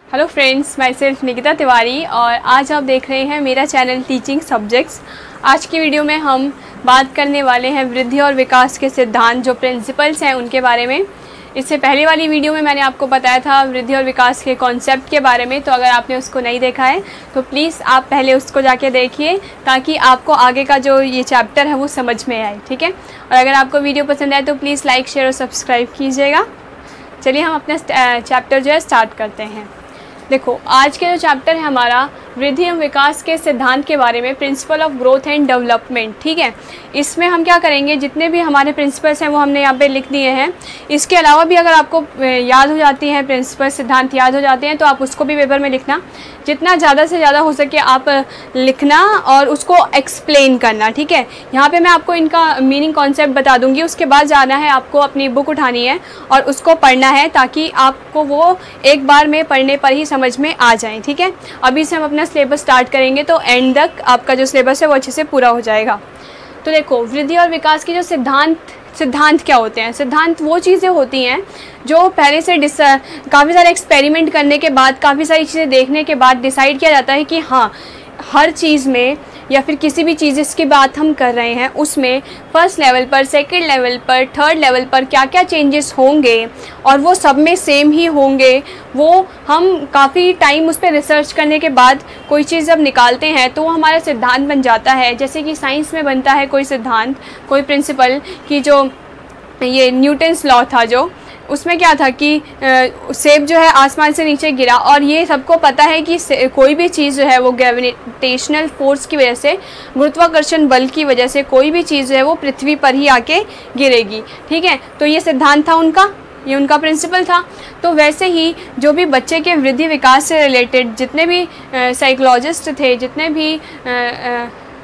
Hello friends, my self Nikita Tiwari और आज आप देख रहे हैं मेरा चैनल टीचिंग सब्जेक्ट्स। आज की वीडियो में हम बात करने वाले हैं वृद्धि और विकास के सिद्धांत, जो प्रिंसिपल्स हैं उनके बारे में। इससे पहले वाली वीडियो में मैंने आपको बताया था वृद्धि और विकास के कॉन्सेप्ट के बारे में, तो अगर आपने उसको नहीं देखा है तो प्लीज़ आप पहले उसको जाके देखिए ताकि आपको आगे का जो ये चैप्टर है वो समझ में आए, ठीक है। और अगर आपको वीडियो पसंद आए तो प्लीज़ लाइक, शेयर और सब्सक्राइब कीजिएगा। चलिए हम अपना चैप्टर जो है स्टार्ट करते हैं। देखो, आज के जो चैप्टर है हमारा वृद्धि एवं विकास के सिद्धांत के बारे में, principle of growth and development, ठीक है। इसमें हम क्या करेंगे, जितने भी हमारे प्रिंसिपल्स हैं वो हमने यहाँ पे लिख दिए हैं। इसके अलावा भी अगर आपको याद हो जाती हैं प्रिंसिपल, सिद्धांत याद हो जाते हैं तो आप उसको भी पेपर में लिखना। जितना ज़्यादा से ज़्यादा हो सके आप लिखना और उसको एक्सप्लेन करना, ठीक है। यहाँ पर मैं आपको इनका मीनिंग कॉन्सेप्ट बता दूँगी, उसके बाद जाना है आपको अपनी बुक उठानी है और उसको पढ़ना है ताकि आपको वो एक बार में पढ़ने पर ही समझ में आ जाए, ठीक है। अभी से हम अपना सिलेबस स्टार्ट करेंगे तो एंड तक आपका जो सिलेबस है वो अच्छे से पूरा हो जाएगा। तो देखो, वृद्धि और विकास की जो सिद्धांत क्या होते हैं। सिद्धांत वो चीज़ें होती हैं जो पहले से काफ़ी सारे एक्सपेरिमेंट करने के बाद, काफ़ी सारी चीज़ें देखने के बाद डिसाइड किया जाता है कि हाँ, हर चीज़ में या फिर किसी भी चीज़ जिसकी बात हम कर रहे हैं उसमें फर्स्ट लेवल पर, सेकंड लेवल पर, थर्ड लेवल पर क्या क्या चेंजेस होंगे और वो सब में सेम ही होंगे। वो हम काफ़ी टाइम उस पर रिसर्च करने के बाद कोई चीज़ जब निकालते हैं तो वो हमारा सिद्धांत बन जाता है। जैसे कि साइंस में बनता है कोई सिद्धांत, कोई प्रिंसिपल, कि जो ये न्यूटन्स लॉ था, जो उसमें क्या था कि सेब जो है आसमान से नीचे गिरा, और ये सबको पता है कि कोई भी चीज़ जो है वो ग्रेविटेशनल फोर्स की वजह से, गुरुत्वाकर्षण बल की वजह से कोई भी चीज़ जो है वो पृथ्वी पर ही आके गिरेगी, ठीक है। तो ये सिद्धांत था उनका, ये उनका प्रिंसिपल था। तो वैसे ही जो भी बच्चे के वृद्धि विकास से रिलेटेड जितने भी साइकोलॉजिस्ट थे, जितने भी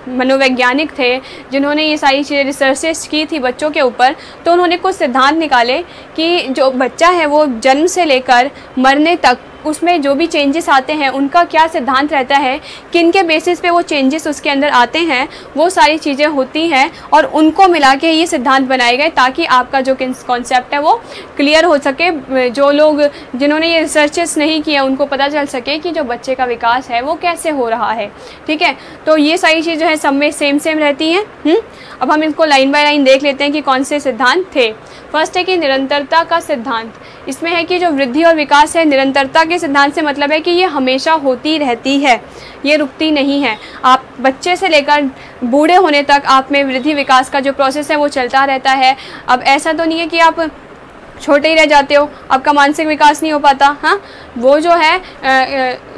मनोवैज्ञानिक थे जिन्होंने ये सारी चीज़ें रिसर्चेस की थी बच्चों के ऊपर, तो उन्होंने कुछ सिद्धांत निकाले कि जो बच्चा है वो जन्म से लेकर मरने तक उसमें जो भी चेंजेस आते हैं उनका क्या सिद्धांत रहता है, किन के बेसिस पे वो चेंजेस उसके अंदर आते हैं, वो सारी चीज़ें होती हैं और उनको मिला के ये सिद्धांत बनाए गए ताकि आपका जो कॉन्सेप्ट है वो क्लियर हो सके। जो लोग जिन्होंने ये रिसर्चेस नहीं किया उनको पता चल सके कि जो बच्चे का विकास है वो कैसे हो रहा है, ठीक है। तो ये सारी चीज़ जो है सब में सेम रहती हैं। अब हम इनको लाइन बाय लाइन देख लेते हैं कि कौन से सिद्धांत थे। फर्स्ट है कि निरंतरता का सिद्धांत। इसमें है कि जो वृद्धि और विकास है, निरंतरता के सिद्धांत से मतलब है कि ये हमेशा होती रहती है, ये रुकती नहीं है। आप बच्चे से लेकर बूढ़े होने तक आप में वृद्धि विकास का जो प्रोसेस है वो चलता रहता है। अब ऐसा तो नहीं है कि आप छोटे ही रह जाते हो, आपका मानसिक विकास नहीं हो पाता। हाँ, वो जो है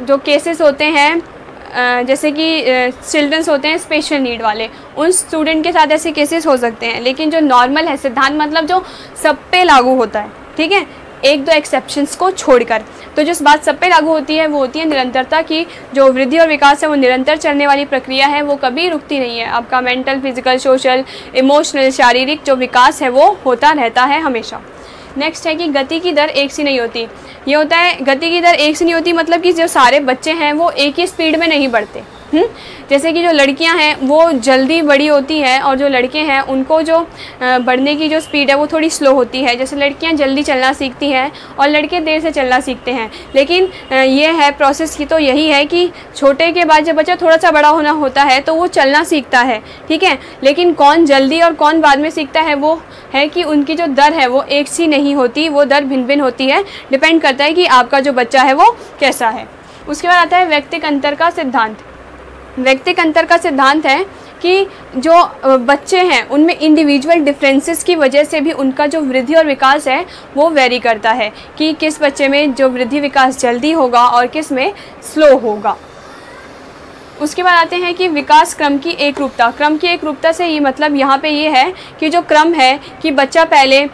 जो केसेस होते हैं जैसे कि चिल्ड्रंस होते हैं स्पेशल नीड वाले, उन स्टूडेंट के साथ ऐसे केसेस हो सकते हैं। लेकिन जो नॉर्मल है सिद्धांत मतलब जो सब पे लागू होता है, ठीक है, एक दो एक्सेप्शंस को छोड़कर। तो जो बात सब पे लागू होती है वो होती है निरंतरता की। जो वृद्धि और विकास है वो निरंतर चलने वाली प्रक्रिया है, वो कभी रुकती नहीं है। आपका मेंटल, फिजिकल, सोशल, इमोशनल, शारीरिक जो विकास है वो होता रहता है हमेशा। नेक्स्ट है कि गति की दर एक सी नहीं होती। ये होता है गति की दर एक सी नहीं होती मतलब कि जो सारे बच्चे हैं वो एक ही स्पीड में नहीं बढ़ते। जैसे कि जो लड़कियां हैं वो जल्दी बड़ी होती हैं और जो लड़के हैं उनको जो बढ़ने की जो स्पीड है वो थोड़ी स्लो होती है। जैसे लड़कियां जल्दी चलना सीखती हैं और लड़के देर से चलना सीखते हैं। लेकिन ये है प्रोसेस की तो यही है कि छोटे के बाद जब बच्चा थोड़ा सा बड़ा होना होता है तो वो चलना सीखता है, ठीक है। लेकिन कौन जल्दी और कौन बाद में सीखता है वो है कि उनकी जो दर है वो एक सी नहीं होती, वो दर भिन्न भिन्न होती है। डिपेंड करता है कि आपका जो बच्चा है वो कैसा है। उसके बाद आता है व्यक्तिक अंतर का सिद्धांत। व्यक्तिक अंतर का सिद्धांत है कि जो बच्चे हैं उनमें इंडिविजुअल डिफरेंसेस की वजह से भी उनका जो वृद्धि और विकास है वो वेरी करता है कि किस बच्चे में जो वृद्धि विकास जल्दी होगा और किस में स्लो होगा। उसके बाद आते हैं कि विकास क्रम की एकरूपता। क्रम की एकरूपता से ये मतलब यहाँ पे ये है कि जो क्रम है कि बच्चा पहले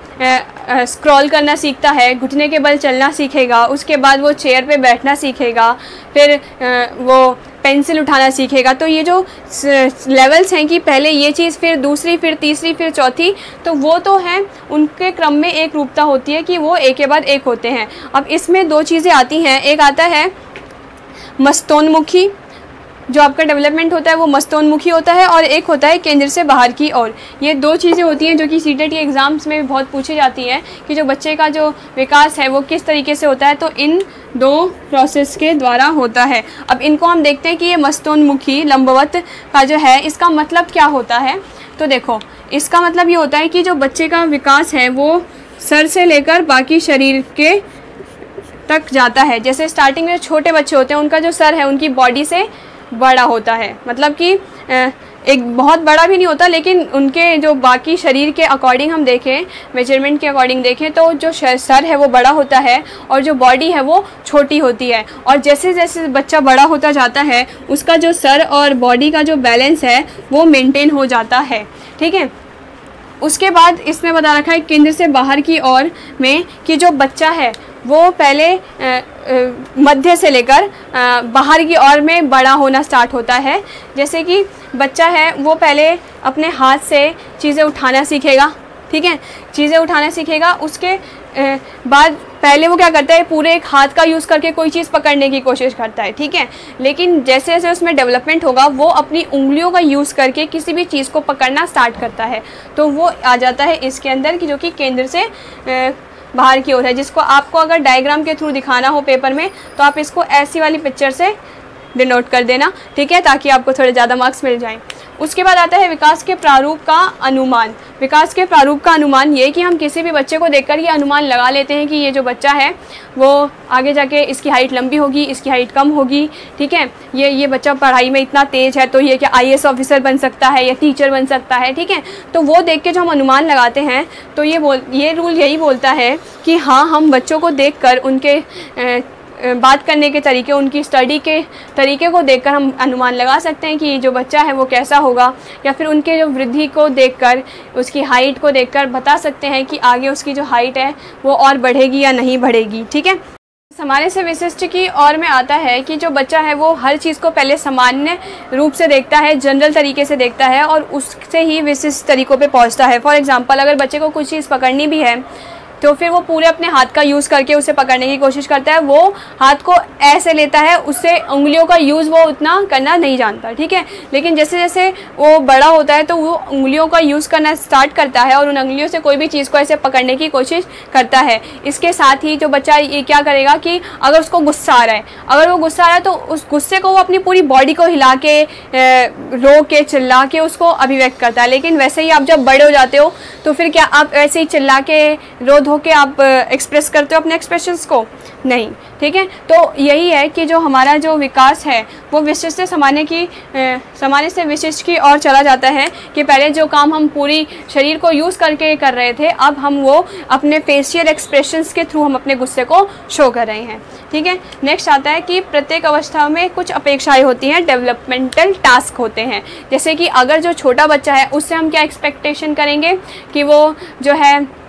स्क्रॉल करना सीखता है, घुटने के बल चलना सीखेगा, उसके बाद वो चेयर पे बैठना सीखेगा, फिर वो पेंसिल उठाना सीखेगा। तो ये जो लेवल्स हैं कि पहले ये चीज़, फिर दूसरी, फिर तीसरी, फिर चौथी, तो वो तो है उनके क्रम में एक रूपता होती है कि वो एक के बाद एक होते हैं। अब इसमें दो चीज़ें आती हैं, एक आता है मस्तोन्मुखी जो आपका डेवलपमेंट होता है वो मस्तोन्मुखी होता है और एक होता है केंद्र से बाहर की ओर। ये दो चीज़ें होती हैं जो कि सीटेट के एग्ज़ाम्स में बहुत पूछी जाती हैं कि जो बच्चे का जो विकास है वो किस तरीके से होता है, तो इन दो प्रोसेस के द्वारा होता है। अब इनको हम देखते हैं कि ये मस्तोन्मुखी लंबवत का जो है इसका मतलब क्या होता है। तो देखो, इसका मतलब ये होता है कि जो बच्चे का विकास है वो सर से लेकर बाकी शरीर के तक जाता है। जैसे स्टार्टिंग में छोटे बच्चे होते हैं उनका जो सर है उनकी बॉडी से बड़ा होता है, मतलब कि एक बहुत बड़ा भी नहीं होता, लेकिन उनके जो बाकी शरीर के अकॉर्डिंग हम देखें, मेजरमेंट के अकॉर्डिंग देखें तो जो सर है वो बड़ा होता है और जो बॉडी है वो छोटी होती है। और जैसे जैसे बच्चा बड़ा होता जाता है उसका जो सर और बॉडी का जो बैलेंस है वो मेंटेन हो जाता है। ठीक है, उसके बाद इसमें बता रखा है केंद्र से बाहर की ओर में कि जो बच्चा है वो पहले मध्य से लेकर बाहर की ओर में बड़ा होना स्टार्ट होता है। जैसे कि बच्चा है वो पहले अपने हाथ से चीज़ें उठाना सीखेगा। ठीक है, चीज़ें उठाना सीखेगा, उसके बाद पहले वो क्या करता है, पूरे एक हाथ का यूज़ करके कोई चीज़ पकड़ने की कोशिश करता है। ठीक है, लेकिन जैसे जैसे उसमें डेवलपमेंट होगा वो अपनी उंगलियों का यूज़ करके किसी भी चीज़ को पकड़ना स्टार्ट करता है। तो वो आ जाता है इसके अंदर कि जो कि केंद्र से बाहर की ओर है, जिसको आपको अगर डायग्राम के थ्रू दिखाना हो पेपर में तो आप इसको ऐसी वाली पिक्चर से डिनोट कर देना। ठीक है, ताकि आपको थोड़े ज़्यादा मार्क्स मिल जाएं। उसके बाद आता है विकास के प्रारूप का अनुमान। विकास के प्रारूप का अनुमान ये कि हम किसी भी बच्चे को देखकर ये अनुमान लगा लेते हैं कि ये जो बच्चा है वो आगे जाके इसकी हाइट लंबी होगी, इसकी हाइट कम होगी। ठीक है, ये बच्चा पढ़ाई में इतना तेज़ है तो ये क्या IAS ऑफिसर बन सकता है या टीचर बन सकता है। ठीक है, तो वो देख के जो हम अनुमान लगाते हैं तो ये रूल यही बोलता है कि हाँ, हम बच्चों को देखकर उनके बात करने के तरीके, उनकी स्टडी के तरीके को देखकर हम अनुमान लगा सकते हैं कि जो बच्चा है वो कैसा होगा, या फिर उनके जो वृद्धि को देखकर, उसकी हाइट को देखकर बता सकते हैं कि आगे उसकी जो हाइट है वो और बढ़ेगी या नहीं बढ़ेगी। ठीक है, हमारे से विशिष्ट की और में आता है कि जो बच्चा है वो हर चीज़ को पहले सामान्य रूप से देखता है, जनरल तरीके से देखता है और उससे ही विशिष्ट तरीक़ों पे पहुंचता है। फॉर एग्जांपल, अगर बच्चे को कुछ चीज़ पकड़नी भी है तो फिर वो पूरे अपने हाथ का यूज़ करके उसे पकड़ने की कोशिश करता है। वो हाथ को ऐसे लेता है, उससे उंगलियों का यूज़ वो उतना करना नहीं जानता। ठीक है, लेकिन जैसे जैसे वो बड़ा होता है तो वो उंगलियों का यूज़ करना स्टार्ट करता है और उन उंगलियों से कोई भी चीज़ को ऐसे पकड़ने की कोशिश करता है। इसके साथ ही जो बच्चा ये क्या करेगा कि अगर उसको गुस्सा आ रहा है, अगर वो गुस्सा आ रहा है तो उस गुस्से को वो अपनी पूरी बॉडी को हिला के, रो के, चिल्ला के उसको अभिव्यक्त करता है। लेकिन वैसे ही आप जब बड़े हो जाते हो तो फिर क्या आप ऐसे ही चिल्ला के, रो धो के आप एक्सप्रेस करते हो अपने एक्सप्रेशंस को? नहीं। ठीक है, तो यही है कि जो हमारा जो विकास है वो विशिष्ट से सामान्य से विशिष्ट की ओर चला जाता है कि पहले जो काम हम पूरी शरीर को यूज़ करके कर रहे थे, अब हम वो अपने फेशियल एक्सप्रेशंस के थ्रू हम अपने गुस्से को शो कर रहे हैं। ठीक है, नेक्स्ट आता है कि प्रत्येक अवस्था में कुछ अपेक्षाएं होती हैं, डेवलपमेंटल टास्क होते हैं। जैसे कि अगर जो छोटा बच्चा है उससे हम क्या एक्सपेक्टेशन करेंगे कि वो जो है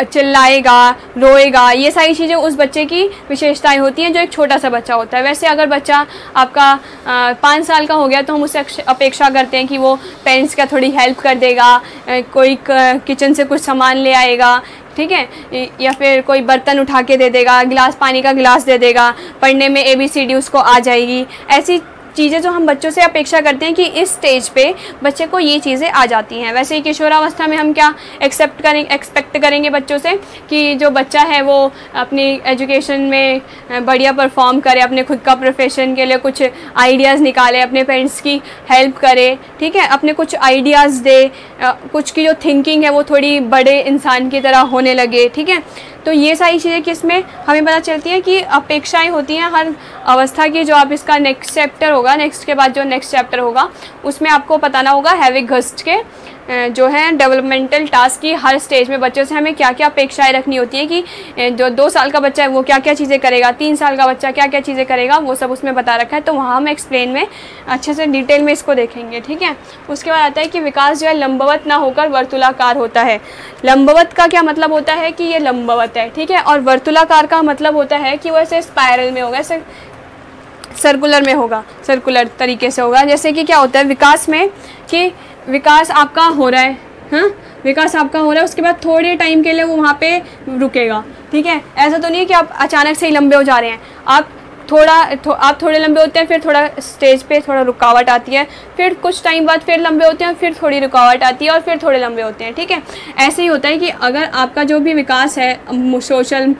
चिल्लाएगा, रोएगा, ये सारी चीज़ें उस बच्चे की विशेषताएं होती हैं जो एक छोटा सा बच्चा होता है। वैसे अगर बच्चा आपका 5 साल का हो गया तो हम उससे अपेक्षा करते हैं कि वो पेरेंट्स का थोड़ी हेल्प कर देगा, कोई किचन से कुछ सामान ले आएगा। ठीक है, या फिर कोई बर्तन उठा के दे देगा, गिलास, पानी का गिलास दे देगा, पढ़ने में ABCD उसको आ जाएगी। ऐसी चीज़ें जो हम बच्चों से अपेक्षा करते हैं कि इस स्टेज पे बच्चे को ये चीज़ें आ जाती हैं। वैसे ही किशोरावस्था में हम क्या एक्सपेक्ट करेंगे बच्चों से कि जो बच्चा है वो अपनी एजुकेशन में बढ़िया परफॉर्म करे, अपने खुद का प्रोफेशन के लिए कुछ आइडियाज़ निकाले, अपने पेरेंट्स की हेल्प करे। ठीक है, अपने कुछ आइडियाज़ दे, कुछ की जो थिंकिंग है वो थोड़ी बड़े इंसान की तरह होने लगे। ठीक है, तो ये सारी चीज़ें किसमें हमें पता चलती हैं कि अपेक्षाएं होती हैं हर अवस्था की। जो आप इसका नेक्स्ट चैप्टर होगा, नेक्स्ट के बाद जो नेक्स्ट चैप्टर होगा उसमें आपको बताना होगा हेविगस्ट के जो है डेवलपमेंटल टास्क की हर स्टेज में बच्चों से हमें क्या क्या अपेक्षाएं रखनी होती है कि जो 2 साल का बच्चा है वो क्या क्या चीज़ें करेगा, 3 साल का बच्चा क्या क्या चीज़ें करेगा, वो सब उसमें बता रखा है। तो वहाँ हम एक्सप्लेन में अच्छे से डिटेल में इसको देखेंगे। ठीक है, उसके बाद आता है कि विकास जो है लंबवत ना होकर वर्तुलाकार होता है। लंबवत का क्या मतलब होता है कि ये लंबवत है। ठीक है, और वर्तुलाकार का मतलब होता है कि वो ऐसे स्पायरल में होगा, ऐसे सर्कुलर में होगा, सर्कुलर तरीके से होगा। जैसे कि क्या होता है विकास में कि विकास आपका हो रहा है, हाँ, विकास आपका हो रहा है, उसके बाद थोड़े टाइम के लिए वो वहाँ पे रुकेगा। ठीक है, ऐसा तो नहीं है कि आप अचानक से ही लंबे हो जा रहे हैं, आप आप थोड़े लंबे होते हैं, फिर थोड़ा स्टेज पे थोड़ा रुकावट आती है, फिर कुछ टाइम बाद फिर लंबे होते हैं, फिर थोड़ी रुकावट आती है और फिर थोड़े लंबे होते हैं। ठीक है, ऐसे ही होता है कि अगर आपका जो भी विकास है सोशल,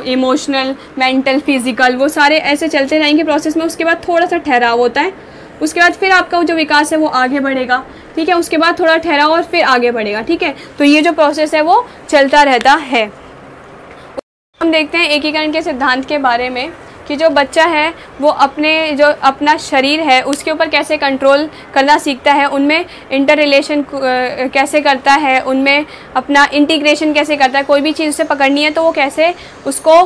इमोशनल, मेंटल, फिजिकल, वो सारे ऐसे चलते रहेंगे प्रोसेस में, उसके बाद थोड़ा सा ठहराव होता है, उसके बाद फिर आपका जो विकास है वो आगे बढ़ेगा। ठीक है, उसके बाद थोड़ा ठहराव और फिर आगे बढ़ेगा। ठीक है, तो ये जो प्रोसेस है वो चलता रहता है। हम देखते हैं एकीकरण के सिद्धांत के बारे में कि जो बच्चा है वो अपना शरीर है उसके ऊपर कैसे कंट्रोल करना सीखता है, उनमें इंटर रिलेशन कैसे करता है, उनमें अपना इंटीग्रेशन कैसे करता है, कोई भी चीज़ उसे पकड़नी है तो वो कैसे उसको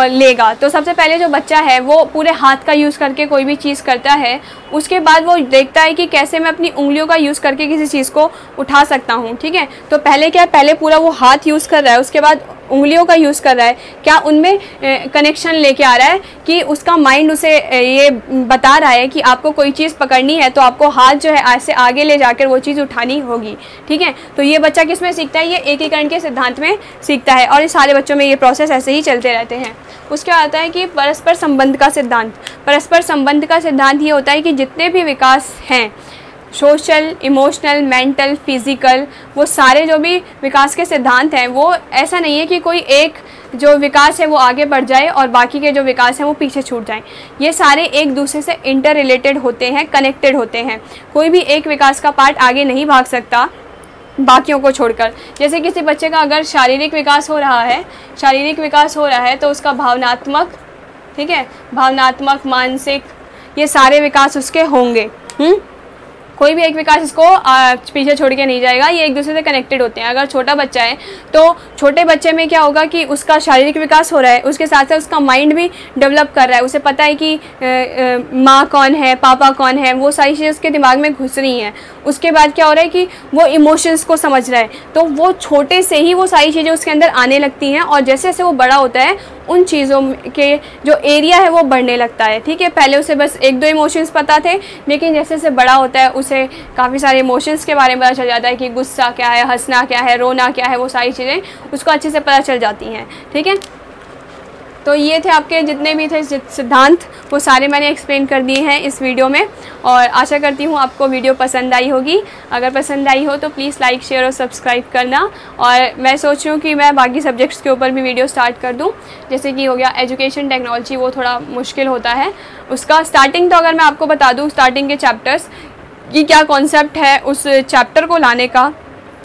लेगा। तो सबसे पहले जो बच्चा है वो पूरे हाथ का यूज़ करके कोई भी चीज़ करता है, उसके बाद वो देखता है कि कैसे मैं अपनी उंगलियों का यूज़ करके किसी चीज़ को उठा सकता हूँ। ठीक है, तो पहले क्या है, पहले पूरा वो हाथ यूज़ कर रहा है, उसके बाद उंगलियों का यूज़ कर रहा है, क्या उनमें कनेक्शन लेके आ रहा है कि उसका माइंड उसे ये बता रहा है कि आपको कोई चीज़ पकड़नी है तो आपको हाथ जो है ऐसे आगे ले जाकर वो चीज़ उठानी होगी। ठीक है, तो ये बच्चा किस में सीखता है, ये एकीकरण के सिद्धांत में सीखता है और ये सारे बच्चों में ये प्रोसेस ऐसे ही चलते रहते हैं। उसके आता है कि परस्पर संबंध का सिद्धांत। परस्पर संबंध का सिद्धांत ये होता है कि जितने भी विकास हैं, सोशल, इमोशनल, मेंटल, फिजिकल, वो सारे जो भी विकास के सिद्धांत हैं वो ऐसा नहीं है कि कोई एक जो विकास है वो आगे बढ़ जाए और बाकी के जो विकास हैं वो पीछे छूट जाएं। ये सारे एक दूसरे से इंटर रिलेटेड होते हैं, कनेक्टेड होते हैं। कोई भी एक विकास का पार्ट आगे नहीं भाग सकता बाकियों को छोड़कर। जैसे किसी बच्चे का अगर शारीरिक विकास हो रहा है तो उसका भावनात्मक, ठीक है, भावनात्मक, मानसिक, ये सारे विकास उसके होंगे। कोई भी एक विकास इसको पीछे छोड़ के नहीं जाएगा, ये एक दूसरे से कनेक्टेड होते हैं। अगर छोटा बच्चा है तो छोटे बच्चे में क्या होगा कि उसका शारीरिक विकास हो रहा है, उसके साथ साथ उसका माइंड भी डेवलप कर रहा है, उसे पता है कि माँ कौन है, पापा कौन है, वो सारी चीज़ें उसके दिमाग में घुस रही हैं। उसके बाद क्या हो रहा है कि वो इमोशंस को समझ रहा है, तो वो छोटे से ही वो सारी चीज़ें उसके अंदर आने लगती हैं और जैसे जैसे वो बड़ा होता है उन चीज़ों के जो एरिया है वो बढ़ने लगता है। ठीक है, पहले उसे बस एक दो इमोशंस पता थे, लेकिन जैसे जैसे बड़ा होता है उसे काफ़ी सारे इमोशंस के बारे में पता चल जाता है कि गुस्सा क्या है, हंसना क्या है, रोना क्या है, वो सारी चीज़ें उसको अच्छे से पता चल जाती हैं। ठीक है, तो ये थे आपके जितने भी थे सिद्धांत, वो सारे मैंने एक्सप्लेन कर दिए हैं इस वीडियो में और आशा करती हूँ आपको वीडियो पसंद आई होगी। अगर पसंद आई हो तो प्लीज़ लाइक, शेयर और सब्सक्राइब करना। और मैं सोच रही हूँ कि मैं बाकी सब्जेक्ट्स के ऊपर भी वीडियो स्टार्ट कर दूँ, जैसे कि हो गया एजुकेशन टेक्नोलॉजी, वो थोड़ा मुश्किल होता है उसका स्टार्टिंग। तो अगर मैं आपको बता दूँ स्टार्टिंग के चैप्टर्स कि क्या कॉन्सेप्ट है उस चैप्टर को लाने का,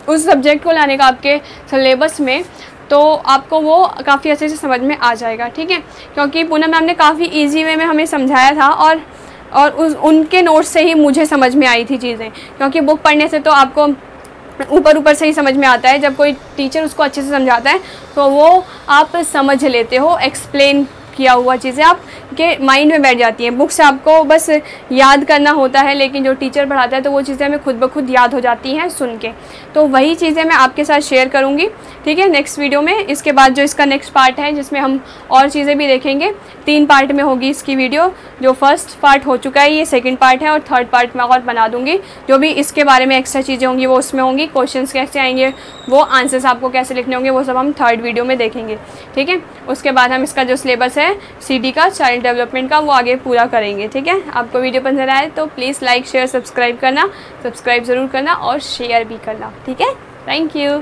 उस सब्जेक्ट को लाने का आपके सिलेबस में, तो आपको वो काफ़ी अच्छे से समझ में आ जाएगा। ठीक है, क्योंकि पूनम मैम ने काफ़ी इजी वे में हमें समझाया था और उनके नोट्स से ही मुझे समझ में आई थी चीज़ें, क्योंकि बुक पढ़ने से तो आपको ऊपर से ही समझ में आता है, जब कोई टीचर उसको अच्छे से समझाता है तो वो आप समझ लेते हो, एक्सप्लेन किया हुआ चीज़ें आपके माइंड में बैठ जाती हैं। बुक से आपको बस याद करना होता है, लेकिन जो टीचर पढ़ाता है तो वो चीज़ें हमें खुद ब खुद याद हो जाती हैं सुन के। तो वही चीज़ें मैं आपके साथ शेयर करूँगी, ठीक है, नेक्स्ट वीडियो में। इसके बाद जो इसका नेक्स्ट पार्ट है जिसमें हम और चीज़ें भी देखेंगे, 3 पार्ट में होगी इसकी वीडियो। जो फर्स्ट पार्ट हो चुका है ये सेकंड पार्ट है और थर्ड पार्ट मैं और बना दूँगी। जो भी इसके बारे में एक्स्ट्रा चीज़ें होंगी वो उसमें होंगी, क्वेश्चंस कैसे आएंगे, वो आंसर्स आपको कैसे लिखने होंगे, वो सब हम थर्ड वीडियो में देखेंगे। ठीक है, उसके बाद हम इसका जो सिलेबस है CD का, चाइल्ड डेवलपमेंट का, वो आगे पूरा करेंगे। ठीक है, आपको वीडियो पसंद आए तो प्लीज़ लाइक, शेयर, सब्सक्राइब करना, सब्सक्राइब ज़रूर करना और शेयर भी करना। ठीक है, थैंक यू।